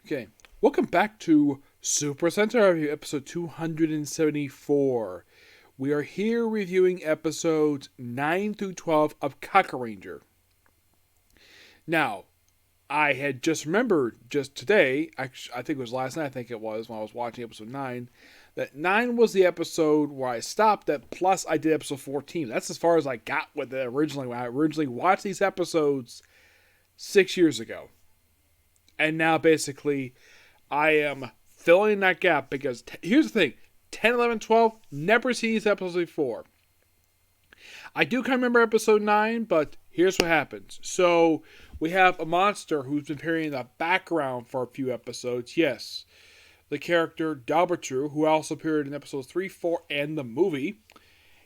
Okay, welcome back to Super Sentai Review, episode 274. We are here reviewing episodes 9 through 12 of Kakuranger. Now, I had just remembered just today, actually, I think it was last night, I think it was, when I was watching episode 9, that 9 was the episode where I stopped at, plus I did episode 14. That's as far as I got with it originally, when I originally watched these episodes 6 years ago. And now, basically, I am filling that gap because here's the thing 10, 11, 12, never seen these episodes before. I do kind of remember episode 9, but here's what happens. So, we have a monster who's been appearing in the background for a few episodes. Yes, the character Dalbertru, who also appeared in episodes 3, 4, and the movie.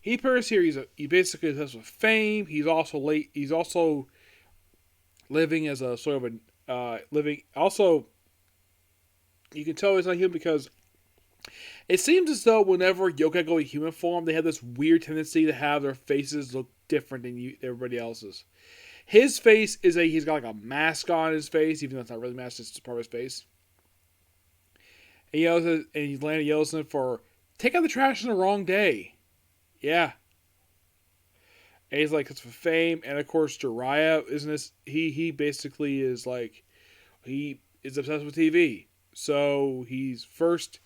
He appears here. He basically obsessed with fame. He's also living as a sort of living. Also, you can tell he's not human because it seems as though whenever yokai go in human form, they have this weird tendency to have their faces look different than everybody else's. His face he's got like a mask on his face, even though it's not really a mask, it's just part of his face. And he yells at him for take out the trash on the wrong day. Yeah. And he's like, it's for fame. And of course, Jiraiya, isn't this? He basically is like, he is obsessed with TV. So he's first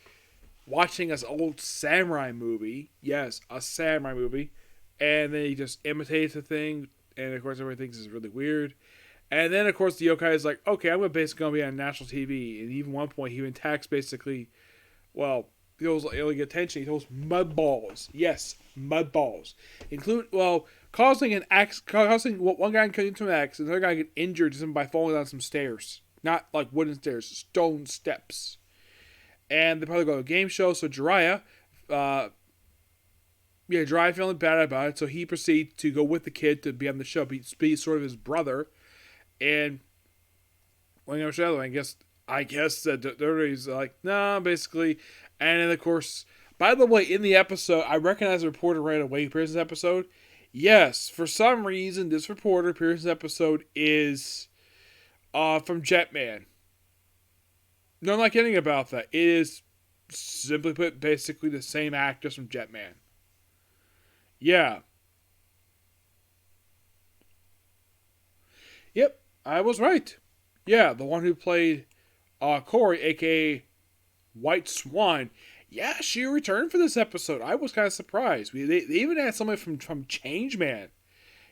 watching this old samurai movie. Yes, a samurai movie. And then he just imitates the thing. And of course, everybody thinks it's really weird. And then, of course, the yokai is like, okay, I'm basically going to be on national TV. And even one point, he attacks basically, well, he goes, he'll get attention. He throws mud balls. Yes, mud balls. Causing one guy to get into an axe, and another guy get injured just by falling down some stairs. Not like wooden stairs, stone steps. And they probably go to a game show, so Jiraiya feeling bad about it, so he proceeds to go with the kid to be on the show, be sort of his brother. And when I guess that everybody's like, nah, basically. And then, of course, by the way, in the episode, I recognize the reporter right away who appears in this episode. Yes, for some reason, this reporter appears in this episode is from Jetman. No, I'm not kidding about that. It is, simply put, basically the same actress from Jetman. Yeah. Yep, I was right. Yeah, the one who played Corey, a.k.a. White Swan. Yeah, she returned for this episode. I was kind of surprised. They even had somebody from Changeman.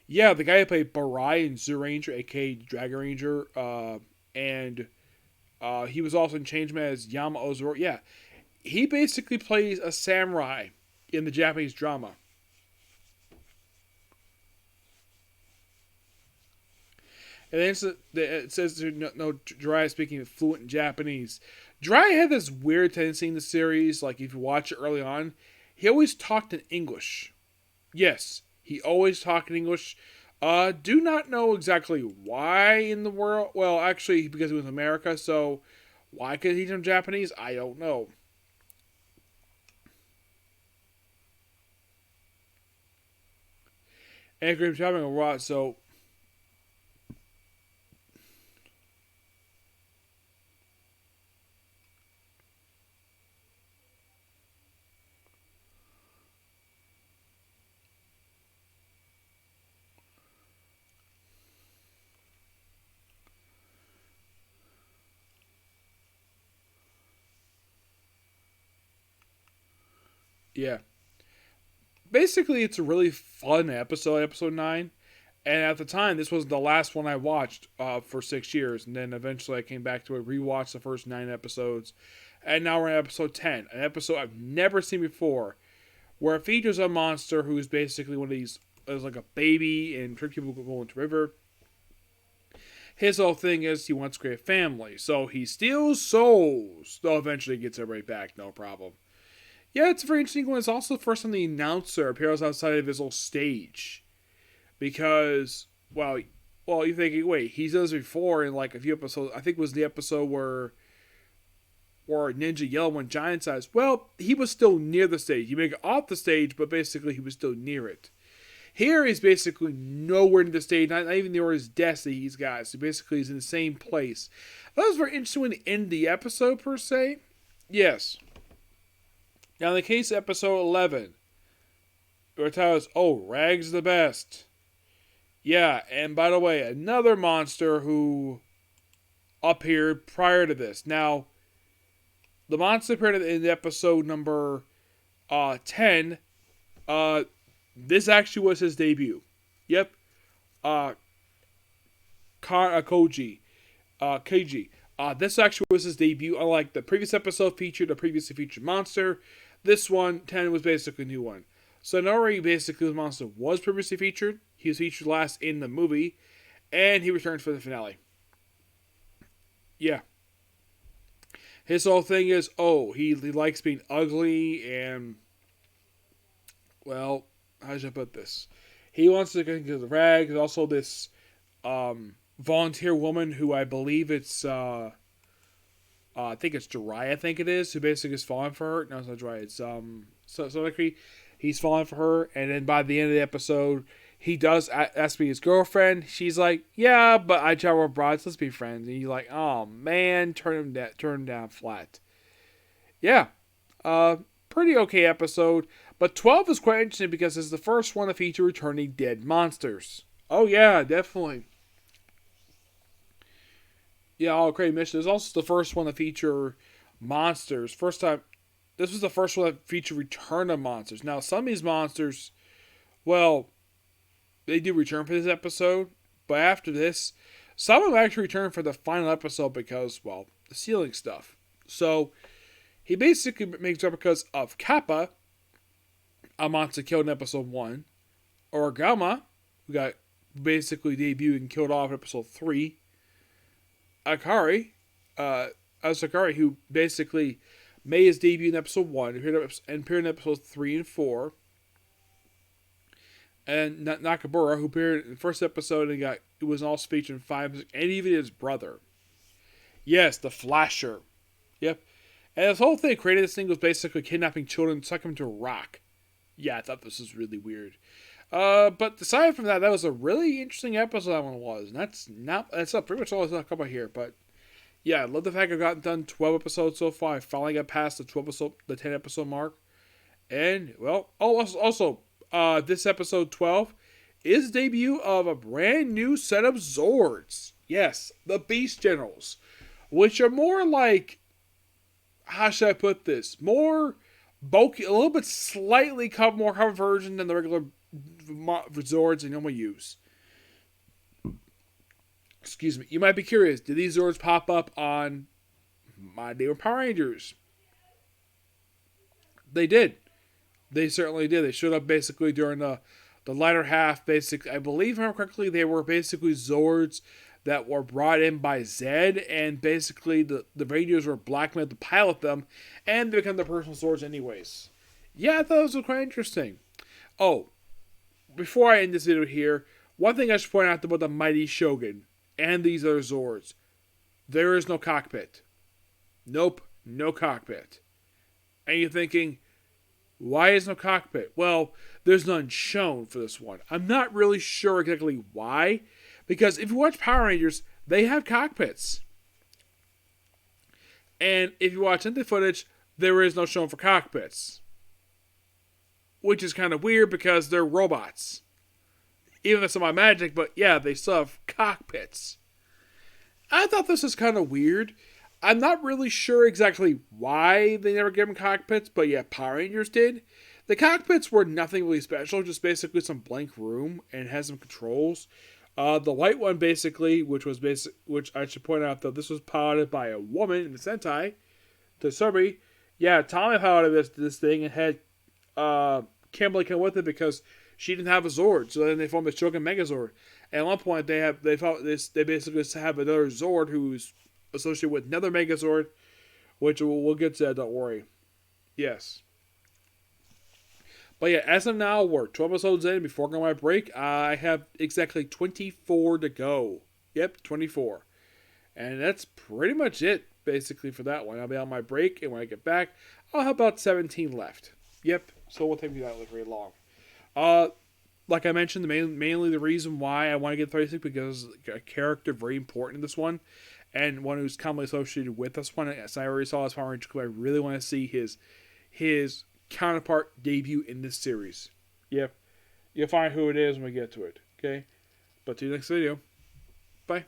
Yeah, the guy who played Barai in Zoo Ranger, a.k.a. Dragon Ranger. And he was also in Changeman as Yama Ozoro. Yeah, he basically plays a samurai in the Japanese drama. And then it says no Jiraiya speaking fluent in Japanese. Jiraiya had this weird tendency in the series, like if you watch it early on, he always talked in English. Yes, he always talked in English. Do not know exactly why in the world. Well, actually, because he was in America, so why could he teach him Japanese? I don't know. And Graham shopping a lot, so yeah. Basically, it's a really fun episode 9. And at the time, this was the last one I watched for 6 years. And then eventually I came back to it, rewatched the first 9 episodes. And now we're on episode 10, an episode I've never seen before, where it features a monster who's basically one of these, is like a baby, and trick people go into the river. His whole thing is he wants to create a family. So he steals souls, though eventually gets everybody back, no problem. Yeah, it's very interesting when it's also the first time the announcer appears outside of his little stage. Because, you're thinking, wait, he's done this before in like a few episodes. I think it was the episode where Ninja yelled when Giant size. Well, he was still near the stage. He made it off the stage, but basically he was still near it. Here he's basically nowhere near the stage, not even near his desk that he's got. So basically he's in the same place. That was very interesting when to end the episode, per se. Yes. Now in the case of episode 11, where it tells us, oh, Rag's the best. Yeah, and by the way, another monster who appeared prior to this. Now, the monster appeared in episode number 10. This actually was his debut. Yep. Koji. KG. This actually was his debut. Unlike the previous episode featured a previously featured monster, this one, 10, was basically a new one. So Nori, basically, the monster was previously featured. He was featured last in the movie, and he returns for the finale. Yeah. His whole thing is, he likes being ugly, and, well, how should I put this? He wants to get into the Rag. There's also this volunteer woman who I believe it's, I think it's Jiraiya, I think it is, who basically is falling for her. No, it's not Jiraiya. It's, so likely he's falling for her, and then by the end of the episode, he does ask me his girlfriend. She's like, yeah, but I travel abroad, so let's be friends. And he's like, oh man, turn him down flat. Yeah, pretty okay episode. But 12 is quite interesting because it's the first one to feature returning dead monsters. Oh yeah, definitely. Yeah, all great mission. It's also the first one to feature monsters. First time, this was the first one that featured return of monsters. Now, some of these monsters, well, they do return for this episode, but after this, some of them actually return for the final episode because, well, the ceiling stuff. So, he basically makes replicas of Kappa, a monster killed in episode 1, Origama, who got basically debuted and killed off in episode 3, Akari, who basically made his debut in episode 1 and appeared in episodes 3 and 4, and Nakamura, who appeared in the first episode and was also featured in 5, and even his brother. Yes, the Flasher. Yep. And this whole thing created this thing was basically kidnapping children and sucking them to a rock. Yeah, I thought this was really weird. But aside from that, that was a really interesting episode that one was. And that's pretty much all I'll cover here. But yeah, I love the fact I've gotten done 12 episodes so far. I finally got past the 10 episode mark. And, well, also, this episode 12 is the debut of a brand new set of Zords. Yes, the Beast Generals. Which are more like, how should I put this? More bulky, a little bit slightly more covered version than the regular Zords they normally use. Excuse me. You might be curious, did these Zords pop up on My Day with Power Rangers? They did. They certainly did. They showed up basically during the latter half. I believe, if I remember correctly, they were basically Zords that were brought in by Zed, and basically the Rangers were blackmailed to pilot them, and they become their personal Zords anyways. Yeah, I thought it was quite interesting. Oh, before I end this video here, one thing I should point out about the Mighty Shogun and these other Zords. There is no cockpit. Nope, no cockpit. And you're thinking, why is no cockpit? Well, there's none shown for this one. I'm not really sure exactly why, because if you watch Power Rangers, they have cockpits. And if you watch Sentai footage, there is no shown for cockpits. Which is kind of weird because they're robots. Even if it's not magic, but yeah, they still have cockpits. I thought this was kind of weird. I'm not really sure exactly why they never gave them cockpits, but yeah, Power Rangers did. The cockpits were nothing really special, just basically some blank room and has some controls. The white one basically, which I should point out though, this was piloted by a woman in the Sentai, Tsubi. Yeah, Tommy piloted this thing and had Kimberly come with it because she didn't have a Zord, so then they formed the Shogun Megazord. And at one point, they basically have another Zord who's associated with another Megazord, which we'll get to that, don't worry. Yes. But yeah, as of now, we're 12 episodes in. Before going on my break, I have exactly 24 to go. Yep, 24. And that's pretty much it, basically, for that one. I'll be on my break, and when I get back, I'll have about 17 left. Yep, so it won't take me that very long. like I mentioned, mainly the reason why I want to get 36 because a character very important in this one, and one who's commonly associated with this one. As I already saw as Power Ranger, I really want to see his counterpart debut in this series. Yep, you'll find who it is when we get to it. Okay, but to the next video. Bye.